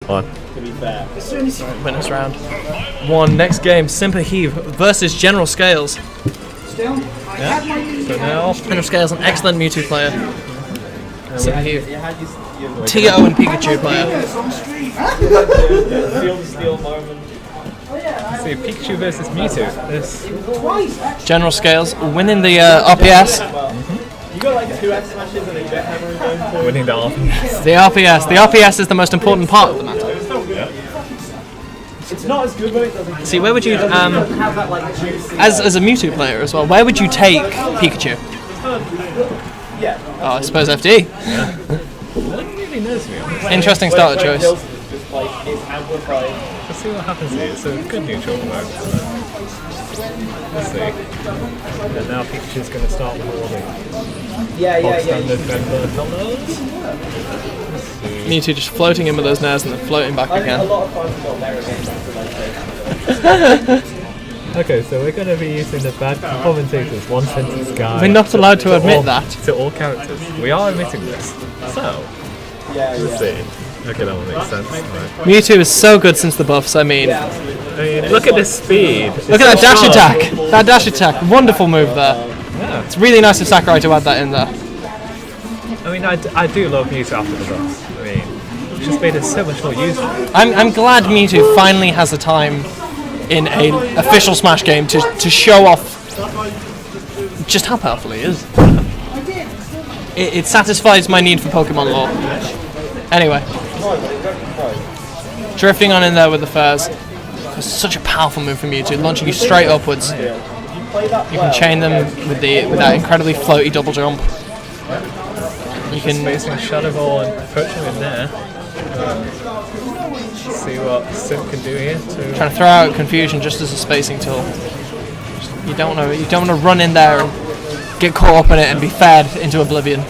One. To be fair. Winners round. 1. Next game, Simperheve versus General Scales. Yeah. So now, General Scales, an excellent Mewtwo player. Simperheve, T.O. and Pikachu player. Feel the steel moment. let's see, Pikachu versus Mewtwo. This General Scales winning the RPS. You got like 2 X smashes and a jet hammer going for winning the offense. The RPS. The RPS is the most important part of the matter. It's not as good when it doesn't. See, where would you, have that like juicy. as a Mewtwo player as well, where would you take Pikachu? Yeah. Oh, I suppose FD. I don't really know, to be honest. Interesting starter choice. Just like it's amplified. Let's see what happens here. It's a good neutral work. Let's see. And now Pikachu's going to start warding. Yeah. Standard Bender fellows. Mewtwo just floating in with those nairs and then floating back I think a again. lot of times we got there against that. Okay, so we're going to be using the bad commentators one sentence guide. We're not allowed to admit all, that. to all characters. We are admitting this. So, let's see. Okay, that one makes sense. Right. Mewtwo is so good since the buffs, I mean. I mean, look at this speed. Look at that dash attack! That dash attack, wonderful move there. Yeah. It's really nice of Sakurai to add that in there. I mean, I do love Mewtwo after the buffs. I mean, it's just made it so much more useful. I'm glad Mewtwo finally has the time in an official Smash game to show off just how powerful he is. It satisfies my need for Pokemon lore. Anyway. Drifting on in there with the furs. It's such a powerful move from Mewtwo, launching you straight upwards. You can chain them with that incredibly floaty double jump. You can Spacing Shadow Ball and approaching in there. See what Sim can do here. trying to throw out confusion just as a spacing tool. You don't want to run in there and get caught up in it and be fed into oblivion.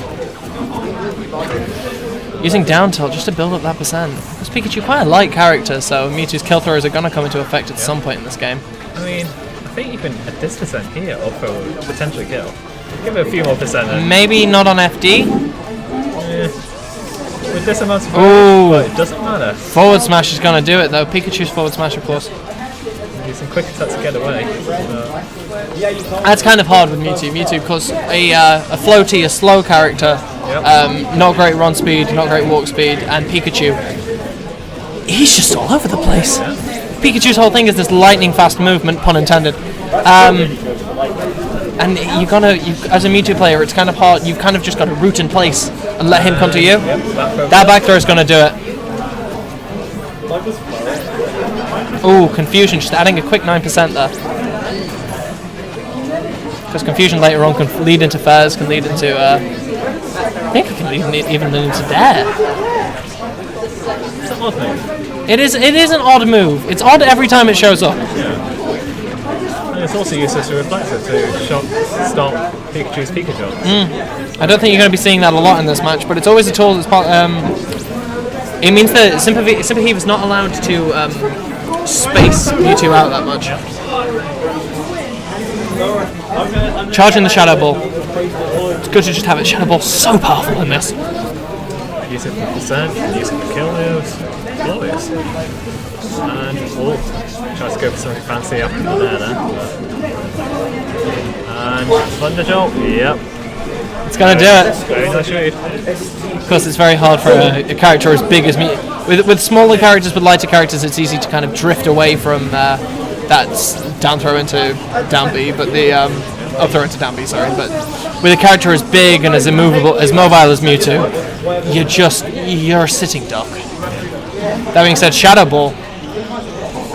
Using down tilt just to build up that percent. Because Pikachu quite a light character, so Mewtwo's kill throws are going to come into effect at some point in this game. I mean, I think even at this percent here, Oppo would potentially kill. Give it a few more percent then. Maybe not on FD. With this amount of Ooh. but it doesn't matter. Forward smash is going to do it though. Pikachu's forward smash, of course. Using quick attack to get away. That's kind of hard with Mewtwo. Mewtwo, because a floaty, a slow character, not great run speed, not great walk speed, and Pikachu, he's just all over the place. Pikachu's whole thing is this lightning fast movement, pun intended. And as a Mewtwo player, it's kind of hard. You've kind of just got to root in place and let him come to you. That back throw is going to do it. Ooh, confusion, just adding a quick 9% there. Because confusion later on can lead into fairs, can lead into, I think it can even lead into dare. It's an odd move. It is an odd move. It's odd every time it shows up. And it's also used as a reflector to stop Pikachu's Pika jumps. I don't think you're going to be seeing that a lot in this match, but it's always a tool that's part. It means that Simperheve is not allowed to space Mewtwo out that much. Charging the Shadow Ball. It's good to just have it. Shadow Ball so powerful in this. Use it for percent, use it for kill moves. Glorious. And tries to go for something fancy after the there. And Thunder Jolt, yep. It's going to do it. Very nice read. Of course, it's very hard for a character as big as me. With smaller characters, with lighter characters, it's easy to kind of drift away from that down throw into down B, but the up throw into down B. Sorry, but with a character as big and as immovable, as mobile as Mewtwo, you're a sitting duck. That being said, Shadow Ball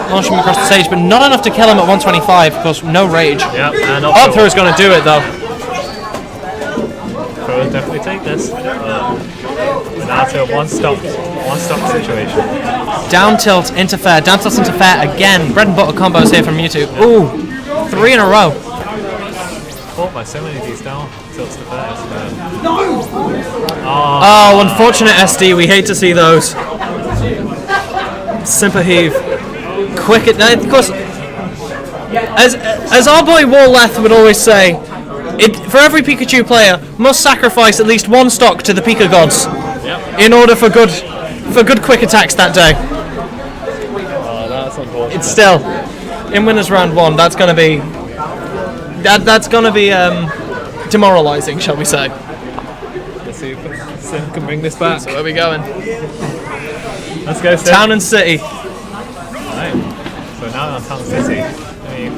launching him across the stage, but not enough to kill him at 125. Of course, no rage. Yep, and Up throw is going to do it though. Pro will definitely take this. Now to a one stop situation. Down tilt into fair, again. Bread and butter combos here from Mewtwo. Ooh, 3 in a row. Caught by so many of these down tilts to fairs. Oh, unfortunate SD. We hate to see those. Simperheve. Quick at night. Of course, as our boy Warleth would always say, for every Pikachu player must sacrifice at least one stock to the Pika gods in order for good quick attacks that day. That's unfortunate. It's still in winners round 1. That's gonna be demoralising, shall we say? Let's see if Sim can bring this back. So where are we going? Let's go, Sim. Town and City. Right. So now on Town City. I mean,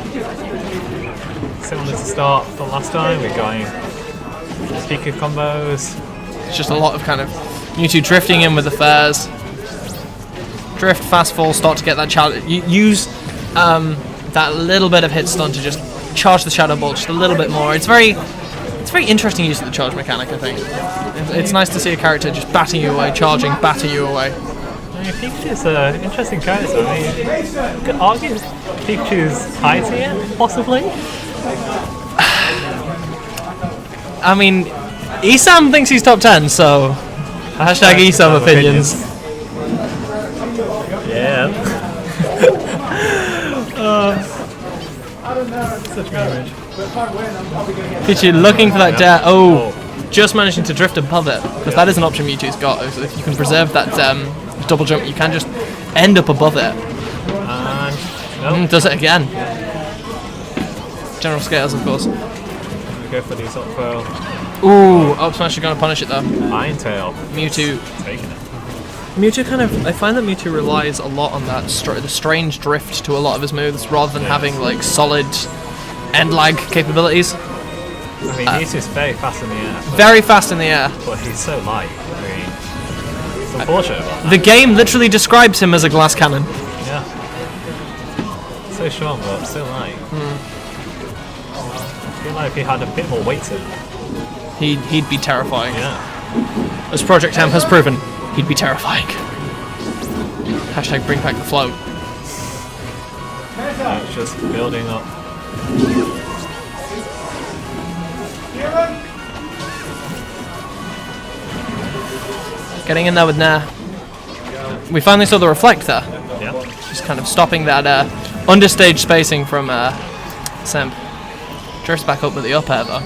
similar to start from last time, we're going Pika combos. It's just a lot of kind of Mewtwo drifting in with the fairs. Drift, fast fall, start to get that challenge. Use that little bit of hit stun to just charge the Shadow Ball just a little bit more. It's very interesting use of the charge mechanic, I think. It's nice to see a character just batting you away, charging, batting you away. I mean, Pikachu's an interesting character. I mean, you could argue Pikachu's high tier, possibly. I mean, Esam thinks he's top 10, so hashtag Esam opinions. Yeah. Such garbage. Pikachu looking for that dare. Oh, just managing to drift above it, because that is an option Mewtwo's got. If you can preserve that double jump, you can just end up above it. And nope. Does it again. General scales, of course. We go for the assault throw. Ooh, up smash is going to punish it though. Iron Tail. Mewtwo. Taking it. Mewtwo I find that Mewtwo relies a lot on that the strange drift to a lot of his moves, rather than having like solid end lag capabilities. I mean, Mewtwo's very fast in the air. Very fast in the air. But he's so light. I mean, it's unfortunate about that. The game literally describes him as a glass cannon. Yeah. So strong, but so light. I feel like if he had a bit more weight to him. He'd be terrifying. Yeah. As Project M has proven, he'd be terrifying. Hashtag bring back the float. It's just building up. Getting in there with Nair. We finally saw the reflect there. Yeah. Just kind of stopping that understage spacing from Simp. Drifts back up with the up air though.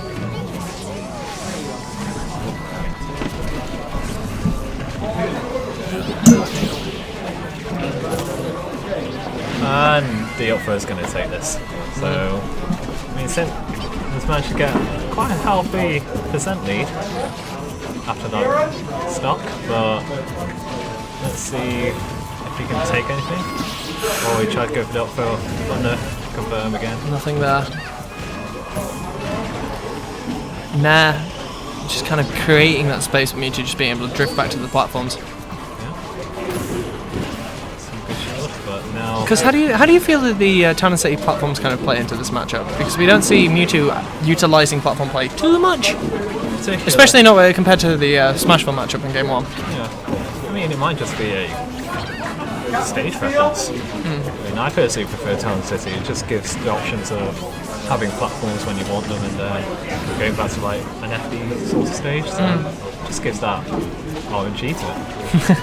And the up throw is going to take this. So, I mean, Simp has managed to get quite a healthy percent lead after that stock, but let's see if he can take anything. Or he tried to go for the up throw, thunder, confirm again. Nothing there. Nah, just kind of creating that space for Mewtwo just being able to drift back to the platforms. Because how do you feel that the Town and City platforms kind of play into this matchup? Because we don't see Mewtwo utilising platform play too much, especially not compared to the Smashville matchup in Game 1. Yeah, I mean it might just be a stage preference. I mean, I personally prefer Town City. It just gives the options of having platforms when you want them and going back to like an FD sort of stage. So it just gives that RNG to it.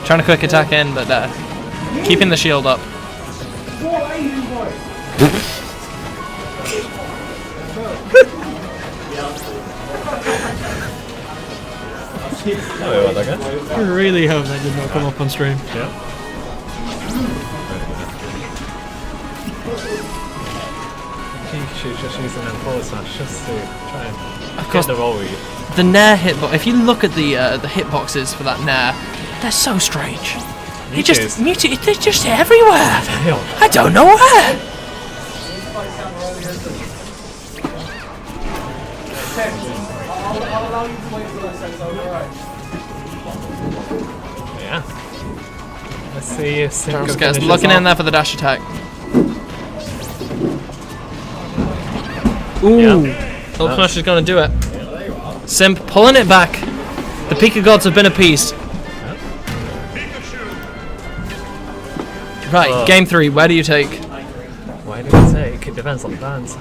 Trying to quick attack in, but keeping the shield up. Oh, I guess. I really hope that did not come up on stream. Yeah. Pikachu's just using them forward smash just to try and get the roll with you. The Nair hitbox. If you look at the hitboxes for that Nair, they're so strange. Mewtwo, they're just everywhere. I don't know where. Yeah. Let's see if Simperheve Scares looking in there for the dash attack. Ooh. Up smash is going to do it. Simp pulling it back. The Pika gods have been appeased. Right, game 3, where do you take? Where do you take? It depends on the bands.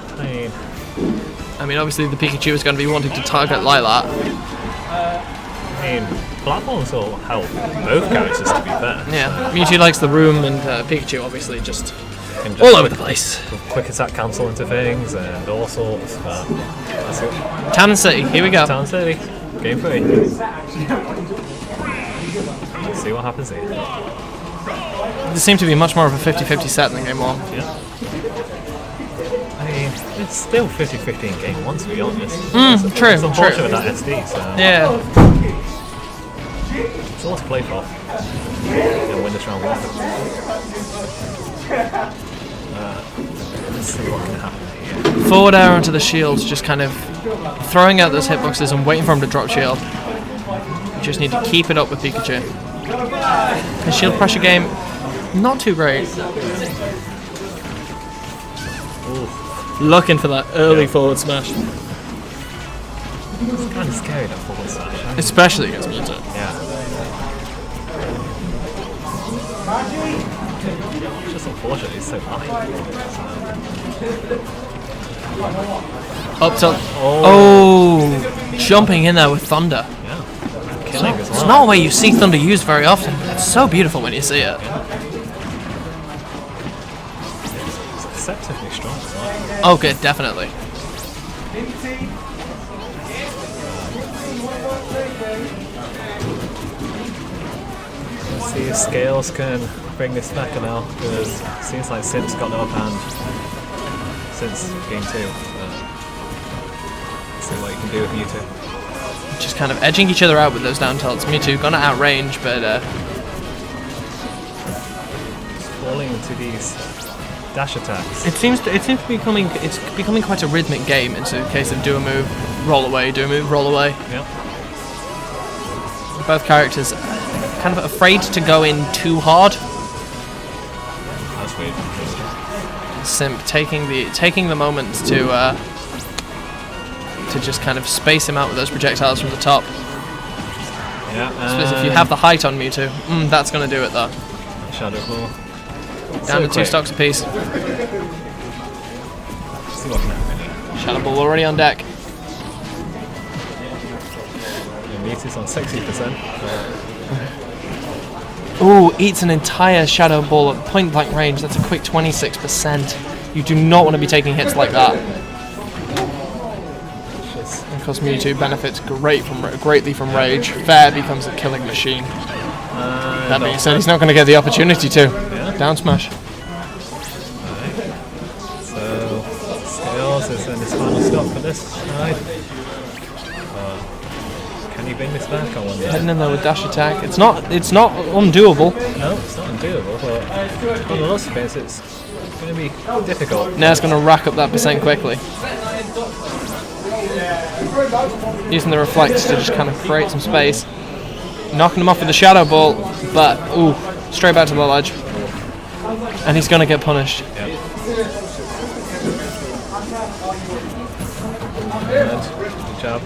I mean, obviously the Pikachu is going to be wanting to target Lilat. I mean, platforms will help both characters to be fair. Yeah, Mewtwo likes the room and Pikachu obviously just all over the place. Quick attack cancel into things and all sorts. But that's it. Town and City, here we go. Town City, game 3. Let's see what happens here. There seemed to be much more of a 50-50 set than game 1. Yeah. I mean, it's still 50-50 in game 1, to be honest. True, It's unfortunate with that SD, so Yeah. it's all to play for. And win this round 1. Let's see what can happen here. Forward air onto the shields, just kind of throwing out those hitboxes and waiting for him to drop shield. You just need to keep it up with Pikachu. The shield pressure game, not too great. Looking for that early forward smash. It's kind of scary, that forward slash. Especially against Mewtwo. Yeah. It's just unfortunate he's so high. Up tilt. Oh, jumping in there with Thunder. Yeah. Killing as It's well. not a way you see Thunder used very often. It's so beautiful when you see it. It's deceptively strong as well. Okay, definitely. Let's see if Scales can bring this back now, because it seems like Simp's got the upper hand since game 2. Let's see what you can do with Mewtwo. Just kind of edging each other out with those down tilts. Mewtwo gonna outrange, but Just falling into these dash attacks. it seems to be becoming quite a rhythmic game. It's a case of do a move, roll away, do a move, roll away. Yep. Both characters kind of afraid to go in too hard. That's weird. Simp taking the moment to just kind of space him out with those projectiles from the top. Yeah. I suppose if you have the height on Mewtwo, that's going to do it though. Shadow Ball. Down to 2 stocks apiece. See what can happen here. Shadow Ball already on deck. Yeah, Mewtwo's on 60%. Ooh, eats an entire Shadow Ball at point blank range. That's a quick 26%. You do not want to be taking hits like that. Of course, Mewtwo benefits greatly from rage. Fair becomes a killing machine. That being said, he's not going to get the opportunity to. Yeah. Down smash. So, Scales is in his final stop for this side. Can he bring this back? I wonder. Heading in there with dash attack. It's not undoable. No, it's not undoable, but on the lots of things, it's going to be difficult. Now it's going to rack up that percent quickly. Using the reflect to just kind of create some space. Knocking him off with the Shadow Ball, but ooh, straight back to the ledge. And he's going to get punished. Yep. Good job.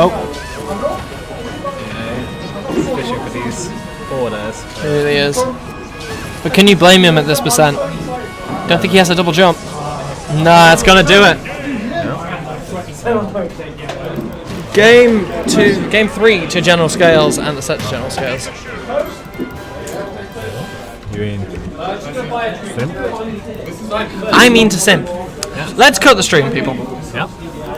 Oh, Yeah, it's fishing for these forward airs. it really is. But can you blame him at this percent? Don't think he has a double jump. Nah, it's going to do it. Game 3 to General Scales and the set to General Scales. You mean Simp? I mean to Simp. Let's cut the stream, people. Yep.